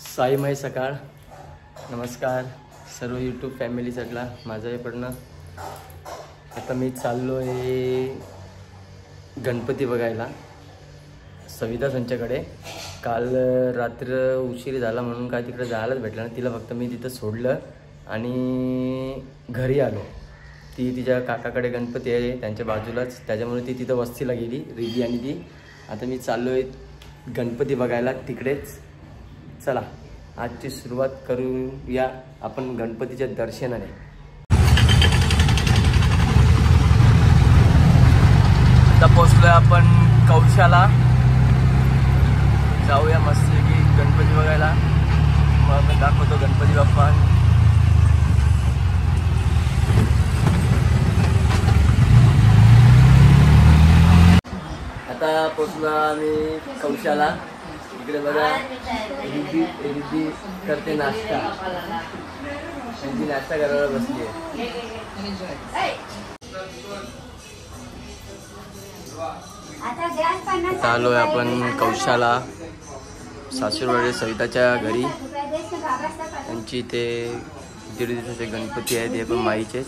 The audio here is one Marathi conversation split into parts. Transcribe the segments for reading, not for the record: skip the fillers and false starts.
साईमय सकाळ. नमस्कार सर्व यूट्यूब फॅमिली सगळा माझं हे पडणं. आता मी चाललो आहे गणपती बघायला सविता संच्याकडे. काल रात्र उशीर झाला म्हणून काय तिकडे जायलाच भेटलं ना. तिला फक्त मी तिथं सोडलं आणि घरी आलो. ती तिच्या काकाकडे गणपती आहे त्यांच्या बाजूलाच, त्याच्यामुळे ती तिथं वस्तीला गेली रिद्धी आणि ती. आता मी चाललो आहे गणपती बघायला तिकडेच. चला आजची सुरुवात करूया आपण गणपतीच्या दर्शनाने. आता पोचलोय आपण कौशाला. जाऊया मस्त की गणपती बघायला. मग मी दाखवतो गणपती बाप्पा. आता पोचलो आम्ही कौशाला. इकडे बघा रिद्धी करते नाश्ता. त्यांची नाश्ता करायला बसली आहे. आलोय आपण कौशाला सासूरवाडी सविताच्या घरी. त्यांची ते 1.5 दिवसाचे गणपती आहेत. हे पण माईचेच.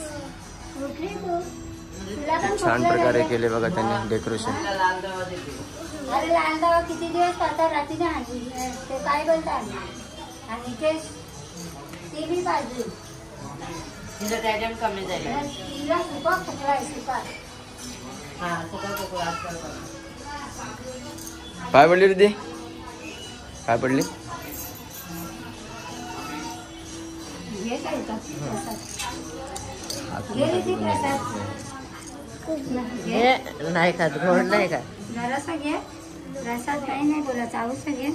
छान प्रकारे केले बघा त्यांनी डेकोरेशन. अरे लांदा किती दिवस आता रात्री आणली ते काय बोलतात आणि ते भी पाहिजे. तिला त्याच्यात कमी जाईल. तिला सुका खोकला आहे. सुका सुका खोकला काय पडली रिद्धी? काय पडली? हे काय का हे नाही खात. गोड नाही का जरासा घे. रसात काही नाही बोलायचं. आऊस घे.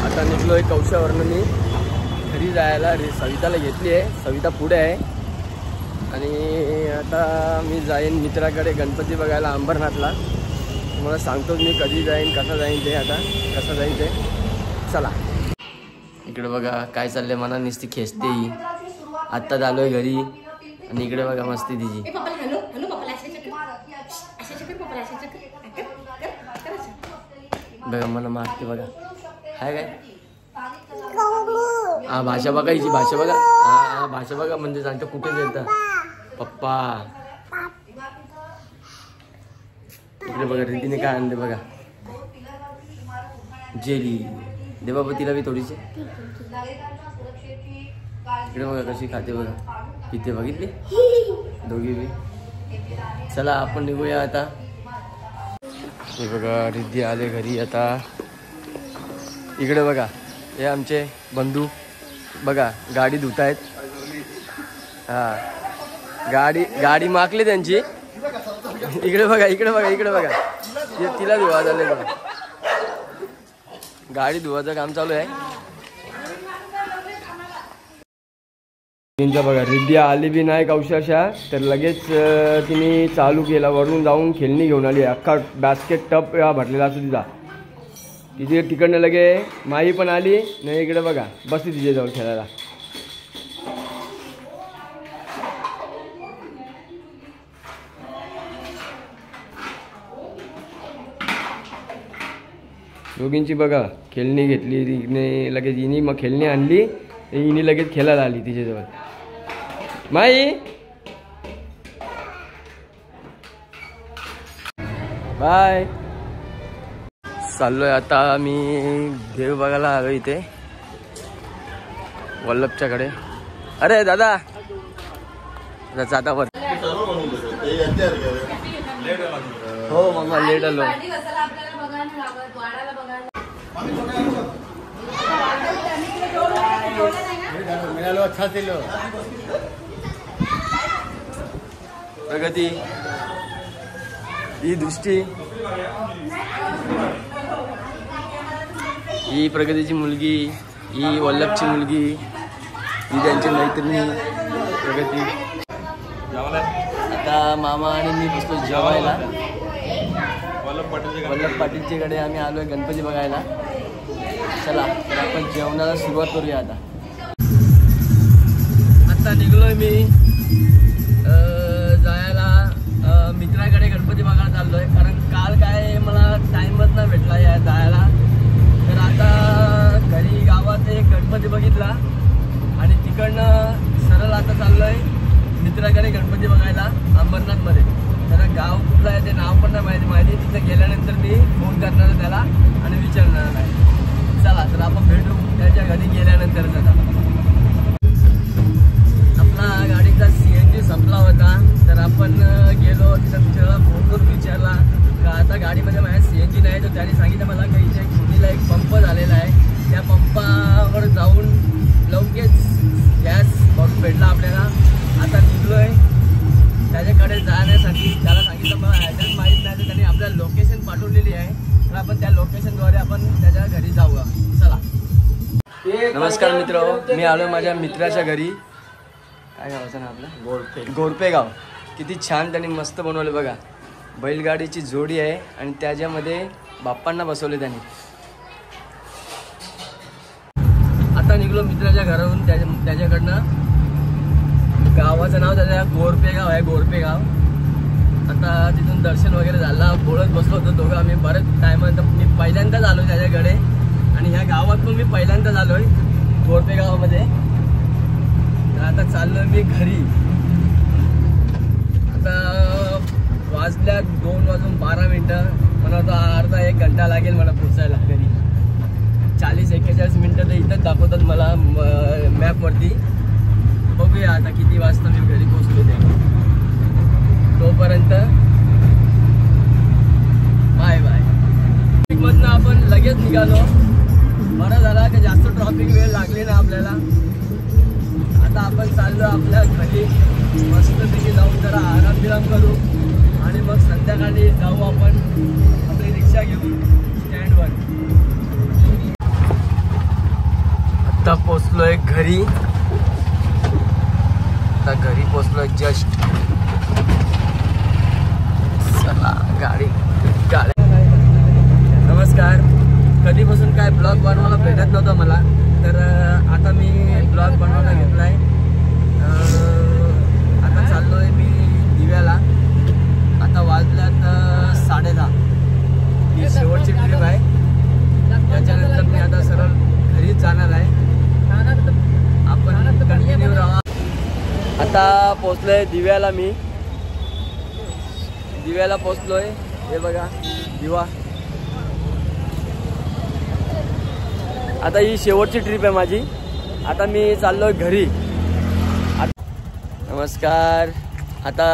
आता निघलोय कौशावरनं मी घरी जायला. सविताला घेतली आहे. सविता पुढे आहे आणि आता मी जाईन मित्राकडे गणपती बघायला अंबरनाथला. तुम्हाला सांगतो मी कधी जाईन, कसा जाईन ते. आता कसं जाईन ते चला. इकडे बघा काय चाललंय. मना नुसती खेचते ही. आत्ता झालोय घरी आणि इकडे बघा मस्ती तिची. बघा मला मारते बघा. हाय काय हा भाषा बघा. हिची भाषा बघा. हा भाषा बघा म्हणजे सांगतो कुठे येतं पप्पा. इकडे बघा रिद्धीने काय आणले बघा. जेली दे बाबा तिला बी थोडीशी. इकडे बघा कशी खाते बघा. इथे बघितली दोघी बी. चला आपण निघूया आता. हे बघा रिद्धी आले घरी आता. इकडे बघा हे आमचे बंधू बघा गाडी धुतायत. हा गाडी माकली त्यांची. इकडे बघा इकडे बघा इकडे बघा. तिला धुवा झाले बघा. गाडी धुवाचं काम चालू आहे. बघा रिद्धी आली बी नाही कौशाशा तर लगेच तिने चालू केला. वरून जाऊन खेळणी घेऊन आली. अख्खा बास्केट टप भरलेला असतो तिचा. तिथे तिकडनं लगे माई पण आली नाही. इकडे बघा बसली तिथे जाऊन खेळायला. दोघींची बघा खेळणी घेतली हिने लगेच. हिने मग खेळणी आणली. हिने लगेच खेळायला आली तिच्याजवळ. माई बाय. चाललोय आता मी देव बघायला आलो इथे वल्लभच्याकडे. अरे दादा जाता वर. हो मामा लेट आलो. प्रगती ही दृष्टी ही प्रगतीची मुलगी, ही वल्लभची मुलगी, ही त्यांची मैत्रिणी प्रगती. आता मामा आणि मी बसतो जेवायला. वल्लभ पाटीलच्याकडे आम्ही आलोय गणपती बघायला. चला तर आपण जेवणाला सुरुवात करूया. आता निघलोय मी जायला मित्राकडे गणपती बघायला चाललोय. कारण काल काय मला टाइमच नाही भेटला या जायला. तर आता घरी गावात एक गणपती बघितला आणि तिकडनं सरळ आता चाललोय मित्राकडे गणपती बघायला अंबरनाथमध्ये. त्याला गाव कुठलं आहे ते नाव पण नाही माहिती. तिथं गेल्यानंतर मी फोन करणार आहे त्याला आणि विचारणार नाही. चला तर आपण भेटू त्याच्या घरी गेल्यानंतर. आपला गाडीचा CNG संपला होता तर आपण गेलो तिथं. त्याला फोन करून विचारला का आता गाडीमध्ये माझ्या CNG नाही. तर त्याने सांगितलं मला की इथे खुणीला एक पंप झालेला आहे. त्या पंपावर जाऊन लगेच गॅस भेटला आपल्याला. आता निघलोय त्याच्याकडे जाण्यासाठी. त्याला सांगितलं मला ॲड्रेस माहीत नाही तर त्याने आपल्याला लोकेशन पाठवलेली आहे. तर आपण त्या लोकेशनद्वारे आपण त्याच्या घरी जाऊया. चला. नमस्कार मित्र, मी आलो माझ्या मित्राच्या घरी. काय गावाचं ना आपलं गोरपे गाव. किती छान त्यांनी मस्त बनवले बघा. बैलगाडीची जोडी आहे आणि त्याच्यामध्ये बाप्पांना बसवले त्यांनी. आता निघलो मित्राच्या घराहून त्याच्याकडनं. गावाचं नाव त्याच्या गोरपे गाव आहे. गोरपे गाव. आता तिथून दर्शन वगैरे झालं. बोलत बसलो होतो दोघं आम्ही बरेच टायमानंतर. मी पहिल्यांदाच आलो त्याच्याकडे आणि ह्या गावात पण मी पहिल्यांदाच आलोय गोरपे गावामध्ये. तर आता चाललोय मी घरी. आता वाजल्या 2:12. मला आता अर्धा 1 घंटा लागेल मला पोचायला घरी. 40-41 मिनटं तर इथंच दाखवतात मला मॅपवरती. बघूया आता किती वाजता मी घरी पोचलो ते. तोपर्यंत बाय बाय. ट्रॅफिकमधनं आपण लगेच निघालो. बरं झाला की जास्त ट्रॉफिक वेळ लागली ना आपल्याला. आता आपण चाललो आपल्या घरी. मस्तपैकी जाऊन जरा आराम करू आणि मग संध्याकाळी जाऊ आपण आपली रिक्षा घेऊन स्टँडवर. आता पोचलोय घरी. आता घरी पोचलोय जस्ट. चला गाडी. नमस्कार. कधीपासून काय ब्लॉग बनवायला भेटत नव्हतं मला. तर आता मी ब्लॉग बनवायला घेतलाय. आता चाललोय मी दिव्याला. आता वाजल्यात 10:30. ही शेवटची ट्रिप आहे. त्याच्यानंतर मी आता सरळ घरीच जाणार आहे. आपण कंटिन्यू राहा. आता पोचलोय दिव्याला. मी दिव्याला पोचलोय. हे बघा दिवा. आता ही शेवटची ट्रिप आहे माझी. आता मी चाललोय घरी. नमस्कार. आता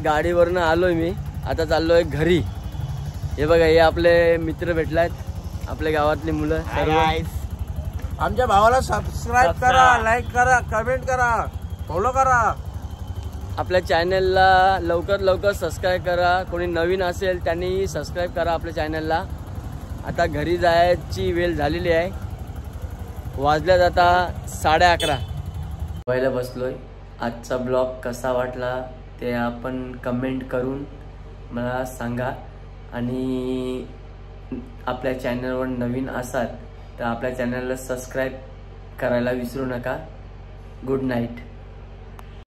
गाडीवरनं आलोय मी. आता चाललोय घरी. हे बघा हे आपले मित्र भेटलायत. आपल्या गावातली मुलं सर्व. आमच्या भावाला सबस्क्राईब करा, लाईक करा, कमेंट करा, फॉलो करा. आपल्या चॅनलला लवकर सबस्क्राईब करा. कोणी नवीन असेल त्यांनी सबस्क्राईब करा आपल्या चॅनलला. आता घरी जायची वेळ झालेली आहे. वाजल्यात आता 11:30. जेवायला बसलोय. आजचा ब्लॉग कसा वाटला ते आपण कमेंट करून मला सांगा. आणि आपल्या चॅनलवर नवीन असाल तर आपल्या चॅनलला सबस्क्राईब करायला विसरू नका. Good night.